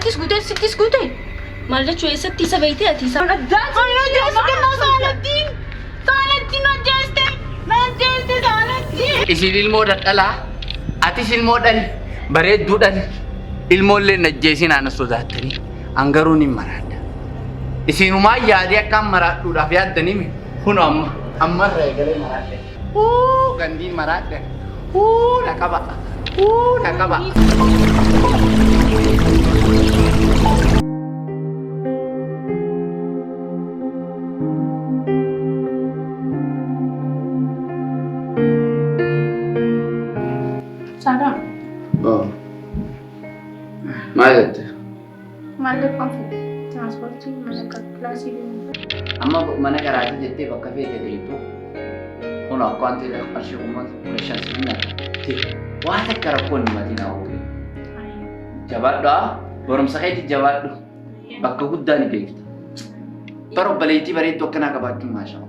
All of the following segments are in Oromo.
ستيس قوتي مالك شوية ستي سبيتي أتي أنا جالسة صالتي نجستي صالتي isin ilmoodhan dhalaa atis ilmoodhan bareedduudhan ilmoollee najjeesin ana sodaattanii angaruun hin maraadha isinumaa yaadee akkaan maraadhuudhaaf yaaddanii kun ammarra eegalee maraadha gandiin maraadha dhaqaba Sarah. Oh. Maalidha? Malee konfi transportii mana klaasii Amma mana garaati jettee bakka feete deemtu kun akka wanti qarshii uummata kudha shan sinna waan akka rakkoon himati naa oole. Jabaadhaa barumsa keetti jabaadhu bakka guddaa ni beekta. Bara baleetii bareedduu akkanaa qabaachuun maashaa.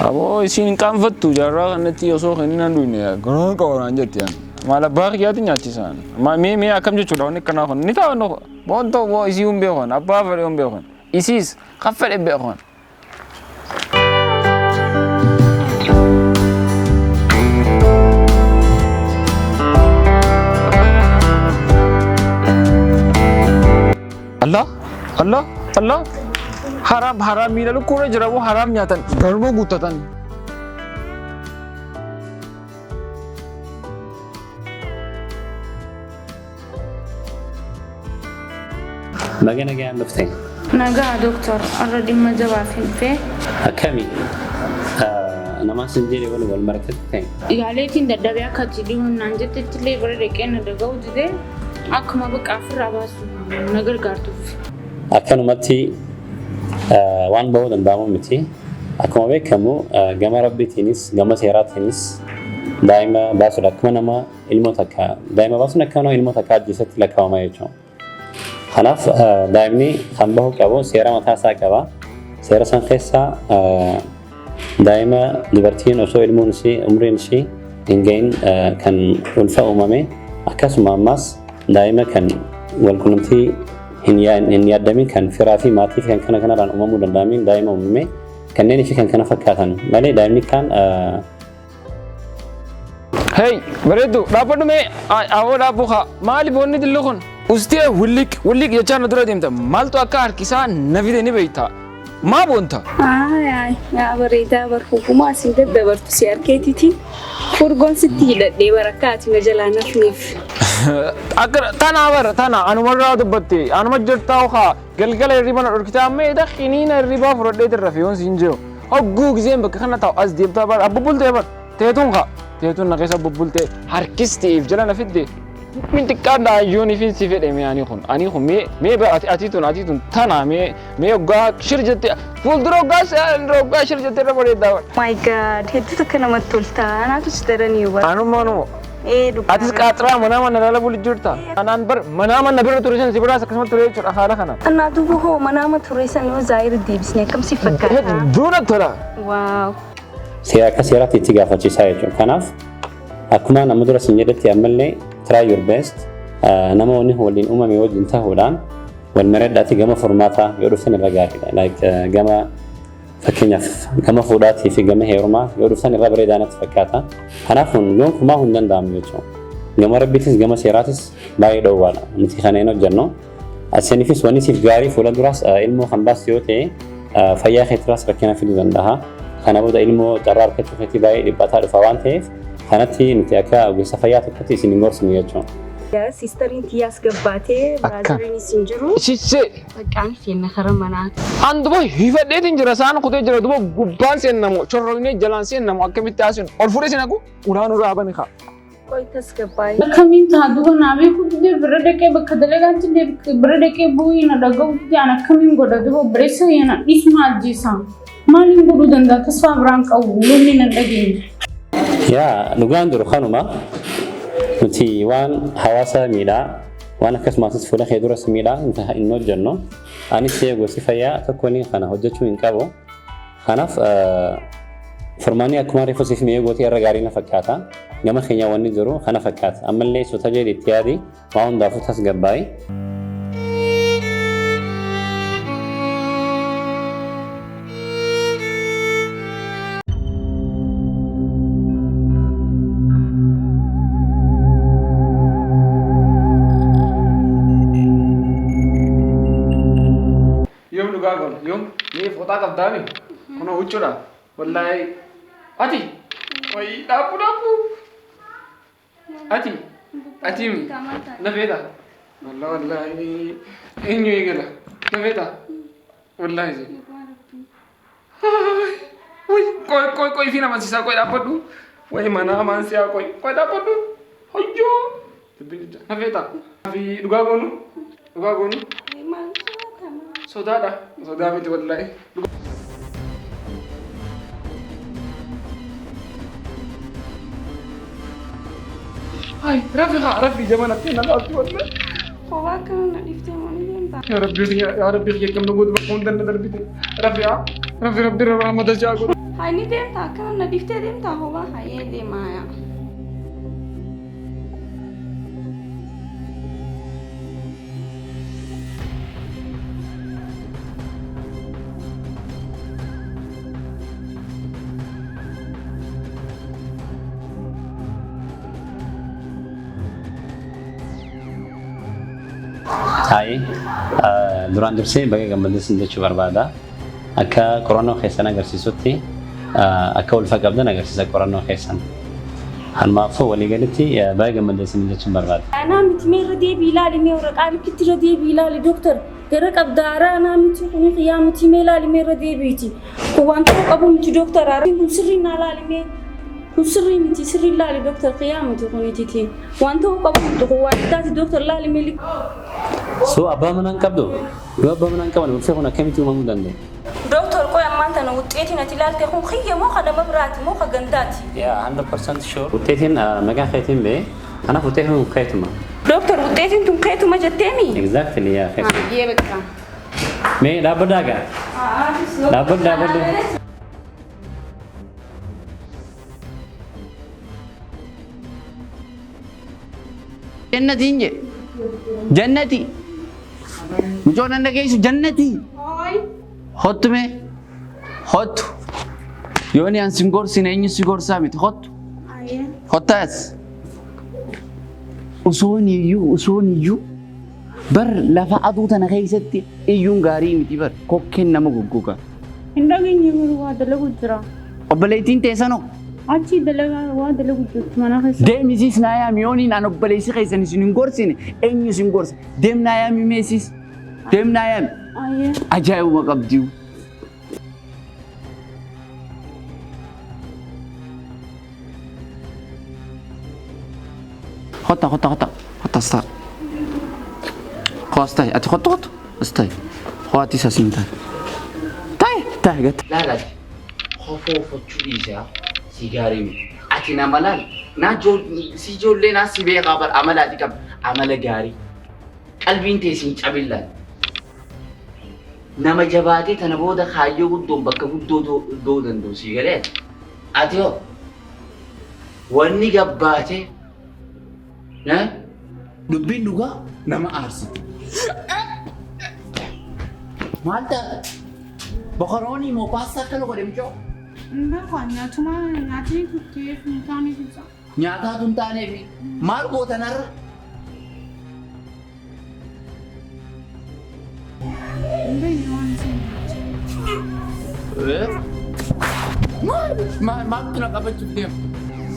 Abo isin kan fattu jarra kanatti osoo kennan dunia garan kawaran jettian mala baaqiyati nyaachisan me akam jechuudha wanni kana kon ni taa'u bonto bo isi umbe kon abba fere umbe kon isis khaffale be kon Allah haram mina lu kura jerabu haram nyatan garbo gutatan Magana gaya nufteng. Naga doktor already majawafin fe Akami. Nama sendiri wal market teng. Igaleetiin dadhabee akka jiruun naan jettetti illee bara dhaqee na dhaga'u dide akkuma bakka afurraa baasu na gargaartuuf. Akkanumatti waan bahuu danda'amu miti. Akkuma beekamu gama rabbiitiinis gama seeraatiinis daa'ima baasuudha. Akkuma nama ilmoo takka daa'ima baasuun akka nama ilmoo takka ajjeesatti lakkaa'ama jechuudha. Kanaaf daa'imni kan bahu qabu seera mataa isaa qaba. Seera san keessaa daa'ima dubartiin osoo ilmoon ishee umriin ishee hin gahin kan ulfa uumame akkasuma ammas daa'ima kan walqunnamtii hin yaadamin kan firaa fi maatii fi kan kana kanarraan uumamuu danda'amin daa'ima uumame kanneen fi kan kana fakkaatan malee daa'imni kan hey bareedu dhaabadhu mee awoo dhaabu haa maali boonni dillu kun ustee wullik jechaa na dura deemta maaltu akka harkisaa na fide ni beekta maa boonta yaa bareedaa barkukumaa asin daddabartu si harkeetiti furgoon sitti hidhadhee barakkaati na jalaa nafniif tana anumarraa dubbatte anuma jirtaa haa galgala hirriba na dhorkitaa meedha qiniina hirribaa fudhadhee tirra fiyoon siin jiru hogguu giseen bakka kana ta'u as deemtaa bara abbubbultee bara teetuun haa teetuun na keessa bubbultee harkistiif jala na fidde min xiqqaan daayyoon ifin si fedhe mee ani kun mee atiitun tana mee hoggaa shir jette fuuldura hoggaa shir jette irra bareeddaa my god hedduu takka namatti tolta anaatu si daranii bara anuma atis qaxraa manaa mana lala bulu jirta anaan bar manaa mana bira ture san si biraas akkasuma ture jechuudha haala kana anaatu buhoo manaa ture san yoo zaayir deebisne akkam si fakkaata duuna tola waaw seera akka seeraatti itti gaafachiisaa jechuudha. Kanaaf akkuma nama dura sin jedhetti ammallee try your best nama wani waliin uumame wajjin ta'uudhaan wal mareedhaati gama furmaataa yoo dhuftan irra gaariidha. Like gama fakkeenyaaf gama fuudhaatii fi gama heerumaa yoo dhuftan irra bareedaanatti fakkaata. Kanaaf gonkumaa hin danda'amu jechuudha. Gama rabbiitis gama seeraatis baay'ee dhoowwaadha. Nuti kanneen hojjennu asiniifis wanni siif gaarii fuula duraas ilmoo kan baastu yoo ta'e fayyaa keetiraas rakkina fiduu danda'a. Kana booda ilmoo carraa argachuu keetii baay'ee dhiphataa dhufa waan ta'eef kanatti nuti akka ogeessa fayyaa tokkotti isin gorsinu jechuudha. Sisteriin tiyyaas gabbaatee biraaziliin isin jiru. Shishee. Baqqaan seenna kara manaati. An duba hifadheetiin jira saan kutee jira duba gubbaan seennamu chorroinee jalaan seennamu akkamitti haasinu ol fuudhee seenaku ulaanuu raabani kaa. Qoytas gabbaayee. Akkamiin taatu naa beekutti bira dhaqee bakka dalagaatti bira dhaqee bu'ii na dhaga'utti aan akkamiin godha duba bireessa yana dhiisuma ajjeesaa. Maaliin godhuu danda'a tasfaa biraan qabu lolli na dhageenye. Yaa dhugaan jiru kanuma nuti waan hawaasa miidhaa waan akkasumas fuula kee duras miidhaa hin hojjennu anis gosi fayyaa tokko ni kana hojjechuu hin qabu Kanaaf furmaanni akkuma reefu siif mee gootee irra gaarii na fakkaata. Gama keenya wanni jiru kana fakkaata. Ammallee sota jedhi itti yaadi waa hundaafuu tasgabbaa'e. Yoom dhugaa goon yoom mee fooxaa qabdaami kunoo huccuudha wallaahi ati wayi dhaabu ati na feeta wallaahi eenyu eegala na feeta wallaahi wayi qoy fi namansiisaa qoy dhaabbadhu wayi mana amansiyaa qoy dhaabbadhu hoyyoo na feeta fi dhugaa goonu sodaadha sodaa miti wallaahi. Hai Rafi zaman aku nak aku wallaahi. Kau kan nak lifting mana dia? Ya Rabbi kam nunggu bakun dan darbi. Rabbi rahmat jago. Hai ni dia tak kan nak lifting dia tak hoa hai dia maya. Hai, duraan dursee baga gammaddee jechuu barbaada. Akka qorannoo keessan agarsiisutti akka ulfa qabdan agarsiisa qorannoo keessan. Hanumaafuu waliigalitti baga gammaddee jechuun barbaada. Anaa miti mee irra deebii ilaali mee waraqaa likitti irra deebii ilaali dooktar. Gara qabdaara anaa miti kuni xiyyaa miti mee ilaali mee irra deebiiti. Kun wanta qabu miti dooktar kun sirrii naa ilaali mee. Kun sirrii miti sirrii ilaali dooktar xiyyaa miti kuni titi. Wanta qabu miti kun wantaati dooktar ilaali mee. So abbaa manaan qabdu yoo abbaa manaan qaban ulfee kun akkamitti uumamuu danda'e? Dooktar qoy ammaan tana wuxxeetiin ati ilaalte kun xiyya moo kan nama biraati moo kan gandaati? Yeah, 100% sure. Wuxxeetiin maqaan keetiin bee kanaaf wuxxeetiin kun keetuma. Dooktar wuxxeetiin tun keetuma jetteemi? Exactly yaa keetuma. Yee bakka. Mee dhaabbadhaa gaa? Dhaabbadhu. Jannati mucoon anda geessu jannati hottu mee hottu yooni an sin gorsine eenyu si gorsaa miti hottu hottaas usoon iyyuu bar lafa aduu tana keessatti iyyuun gaarii miti bar kokkeen nama gugguga. Hin dhageenye garuu waa dalagu jira. Obboleettiin teessanoo. Achi dalagaa waa dalagu jirtu mana keessa. Deemisiis naayaami yooniin an obboleessi keessan isin hin gorsine eenyu isin gorsa deem naayaami meesiis deem naayaami. Ajaa'ibuma qabdiu. Hotta star. Kostai ati hottu stai. Hoati sasinta. Tai gat. Laalati. Hofoo fochuu dhiisaa. Sigari ati nama laal naa si ijoollee naa si beekaa bar amalaati qaba amala gaarii qalbiin teessin cabillaan nama jabaatee tana booda kaayyoo guddoon bakka guddoo danda'u si galee ati hoo wanni gabbaate dubbiin dhugaa nama aarsiti maal ta'a boqoroonii moo paastaa akka loqo deemchoo. Nyaatuma nyaatii kuttee fi taa'anii ibsa. Nyaataatu hin taaneefi maal gootanarra? Maaltu na qabachuuf deema?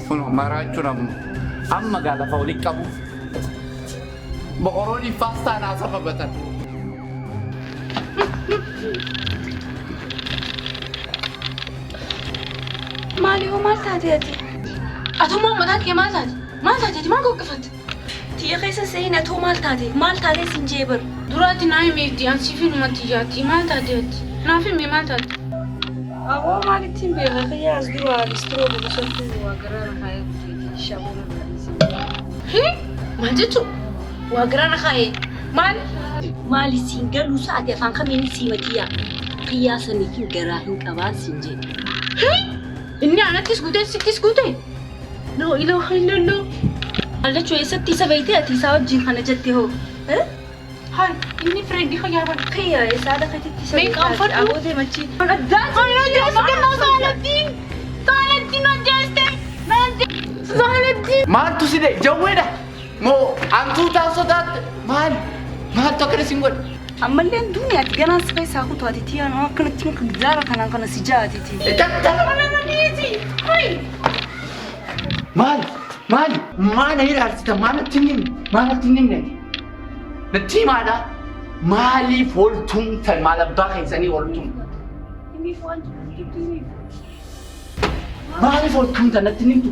Kun maraachuun amma gaalafa waliin qabu. Boqoroonii paastaa naasa qabatan. Maali hoo maal taatee ati? Atoo maal mataan kee maal taate? Maal taatee ati maal qoqqafatte? Tiyya keessa seenaa atoo maal taate? Maal taatee siin jee bar? Duraatti naa himeetti ansi fi numatti jaatti maal taatee ati? Naaf himee maal taate? Awwaa maalittiin beekaa kiyyaa as dura listiroo buusantuu waa garaa rafaa eeguutii shaboon Maal jechuun? Waa garaa rafaa maal? Maali siin galuu sa'aatii afaan kamiin sii matiyaa? قياسني كن جراهين كباسين جي إني أنا تسكوتي لا إله إلا الله على شو يستي سبيتي أتي ساوت جين خنا جتي هو هاي إني فريدي خيابا خيا يساعدك أتي سبيتي ميك أنفر أبودي ماشي أنا جالس كنا صالتين وجالسة صالتين Maaltu si de jawweedha moo amtuu taasisaat maal tokko isin godhe ammalleen dunia tigana sifai saku to atiti ana kana tin kan zara kana kana sija atiti maal hiraartita maal tinnim ne natti maadha maaliif oltuun tan maal abbaa keessanii oltuun maaliif oltuun tan natti nimtu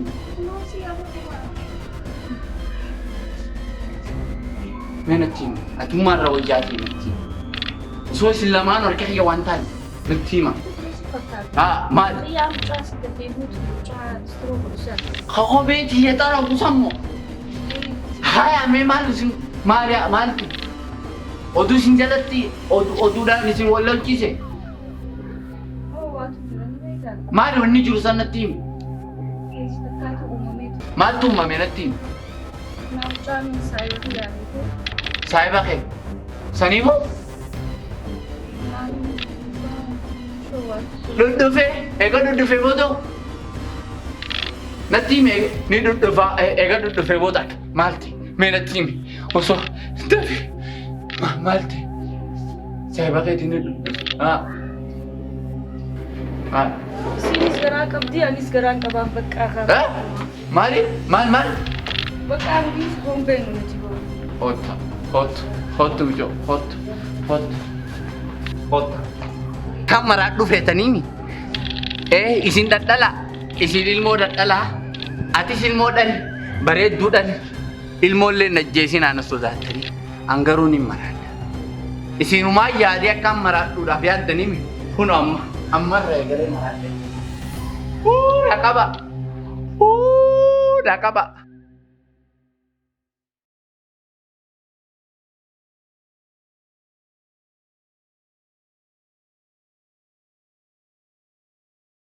menatti atummaarra wayyaati natti osoo isin lamaan ol kiyya waan ta'an natti hima maal kobeeti yeexara gusammo haya mee maal isin maaltu oduu isin jalatti oduudhaan isin wallolchiise maali wanni jiru san natti himi maaltu uumame natti himi saahiba kee sanii moo Duddufe, ega duddufe bodo. Natime ni duddufa, ega duddufe boda. Malti, me natime. Oso, dafi. Malti. Saya pakai ini duddufe. sinis garan kabdi anis garan kabam bakka Mali, mal. bakka abis bombe no jibo Hot jo, hot. Kan maraa dhufeetaniimi isin dadhala isin ilmoo dadhala atis ilmoodhan bareedduudhan ilmoollee najjeesin ana sodaattanii angaruu ni maraadha isinumaa yaadee akkaan maraadhuudhaaf yaaddaniimi kun ammarra eegalee maraadha dhaqaba